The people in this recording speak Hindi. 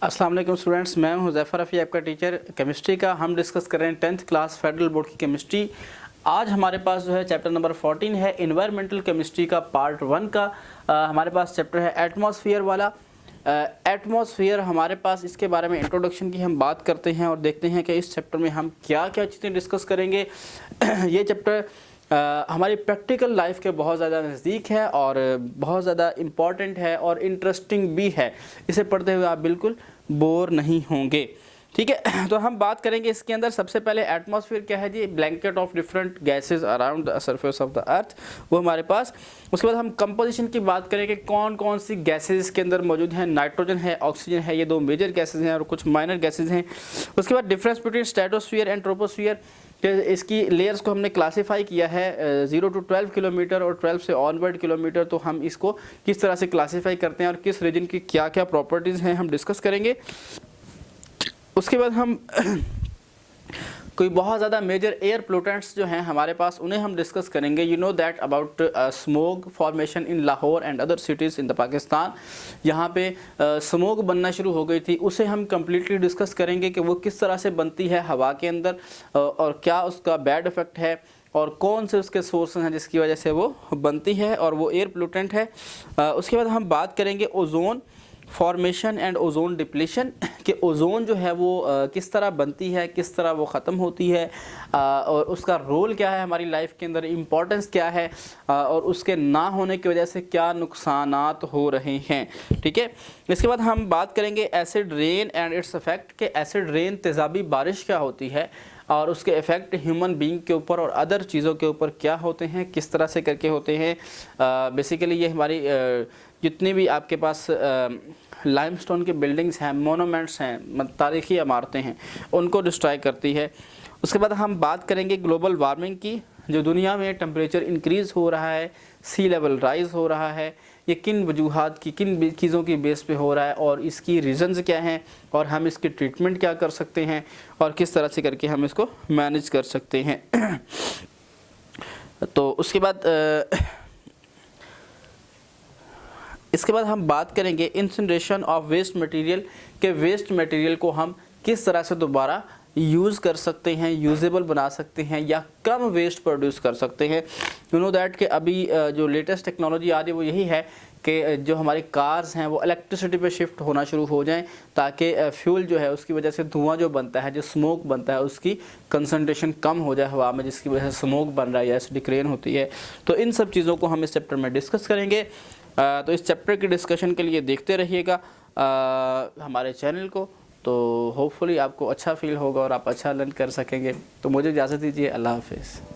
अस्सलाम वालेकुम स्टूडेंट्स, मैं हूं हुज़ैफ़ा रफ़ी, आपका टीचर केमिस्ट्री का। हम डिस्कस कर रहे हैं 10th क्लास फेडरल बोर्ड की केमिस्ट्री। आज हमारे पास जो है चैप्टर नंबर 14 है इन्वायरमेंटल केमिस्ट्री का पार्ट 1 का। हमारे पास चैप्टर है एटमॉस्फेयर वाला। एटमॉस्फेयर हमारे पास, इसके बारे में इंट्रोडक्शन की हम बात करते हैं और देखते हैं कि इस चैप्टर में हम क्या क्या चीज़ें डिस्कस करेंगे। ये चैप्टर हमारी प्रैक्टिकल लाइफ के बहुत ज़्यादा नज़दीक है और बहुत ज़्यादा इम्पॉर्टेंट है और इंटरेस्टिंग भी है। इसे पढ़ते हुए आप बिल्कुल बोर नहीं होंगे, ठीक है। तो हम बात करेंगे इसके अंदर। सबसे पहले एटमॉस्फेयर क्या है जी? Blanket of different gases around the surface of the earth, वो हमारे पास। उसके बाद हम कंपोजिशन की बात करेंगे, कौन कौन सी गैसेस इसके अंदर मौजूद हैं। नाइट्रोजन है, ऑक्सीजन है, ये दो मेजर गैसेज हैं और कुछ माइनर गैसेज हैं। उसके बाद difference between stratosphere and troposphere, इसकी लेयर्स को हमने क्लासीफाई किया है 0 to 12 किलोमीटर और 12 से ऑनवर्ड किलोमीटर। तो हम इसको किस तरह से क्लासीफाई करते हैं और किस रीजन की क्या क्या प्रॉपर्टीज़ हैं हम डिस्कस करेंगे। उसके बाद हम कोई बहुत ज़्यादा मेजर एयर पोल्यूटेंट्स जो हैं हमारे पास, उन्हें हम डिस्कस करेंगे। You know that about smoke formation in Lahore and other cities in the Pakistan. यहाँ पे स्मोक बनना शुरू हो गई थी, उसे हम कम्प्लीटली डिस्कस करेंगे कि वो किस तरह से बनती है हवा के अंदर और क्या उसका बैड इफ़ेक्ट है और कौन से उसके सोर्स हैं जिसकी वजह से वो बनती है और वो एयर पोल्यूटेंट है। उसके बाद हम बात करेंगे ozone formation and ozone depletion, कि ओजोन जो है वो किस तरह बनती है, किस तरह वो ख़त्म होती है और उसका रोल क्या है हमारी लाइफ के अंदर, इम्पोर्टेंस क्या है और उसके ना होने की वजह से क्या नुकसानात हो रहे हैं, ठीक है। इसके बाद हम बात करेंगे acid rain and its effect, के एसिड रेन तेज़ाबी बारिश क्या होती है और उसके इफ़ेक्ट ह्यूमन बीइंग के ऊपर और अदर चीज़ों के ऊपर क्या होते हैं, किस तरह से करके होते हैं। बेसिकली ये हमारी जितनी भी आपके पास लाइमस्टोन की बिल्डिंग्स हैं, मोनूमेंट्स हैं, तारीख़ी इमारतें हैं, उनको डिस्ट्रॉय करती है। उसके बाद हम बात करेंगे ग्लोबल वार्मिंग की, जो दुनिया में टेम्परेचर इंक्रीज़ हो रहा है, सी लेवल राइज़ हो रहा है, ये किन वजूहात की, किन चीज़ों की बेस पे हो रहा है और इसकी रीज़न्स क्या हैं और हम इसकी ट्रीटमेंट क्या कर सकते हैं और किस तरह से करके हम इसको मैनेज कर सकते हैं। तो उसके बाद इसके बाद हम बात करेंगे इंसिनरेशन ऑफ वेस्ट मटेरियल, के वेस्ट मटेरियल को हम किस तरह से दोबारा यूज़ कर सकते हैं, यूजेबल बना सकते हैं या कम वेस्ट प्रोड्यूस कर सकते हैं। यू नो दैट कि अभी जो लेटेस्ट टेक्नोलॉजी आ रही है वो यही है कि जो हमारी कार्स हैं वो इलेक्ट्रिसिटी पे शिफ्ट होना शुरू हो जाएं, ताकि फ्यूल जो है उसकी वजह से धुआं जो बनता है, जो स्मोक बनता है, उसकी कंसंट्रेशन कम हो जाए हवा में, जिसकी वजह से स्मोक बन रहा है या एसिडिक रेन होती है। तो इन सब चीज़ों को हम इस चैप्टर में डिस्कस करेंगे। तो इस चैप्टर की डिस्कशन के लिए देखते रहिएगा हमारे चैनल को, तो होपफुली आपको अच्छा फील होगा और आप अच्छा लर्न कर सकेंगे। तो मुझे इजाज़त दीजिए, अल्लाह हाफिज़।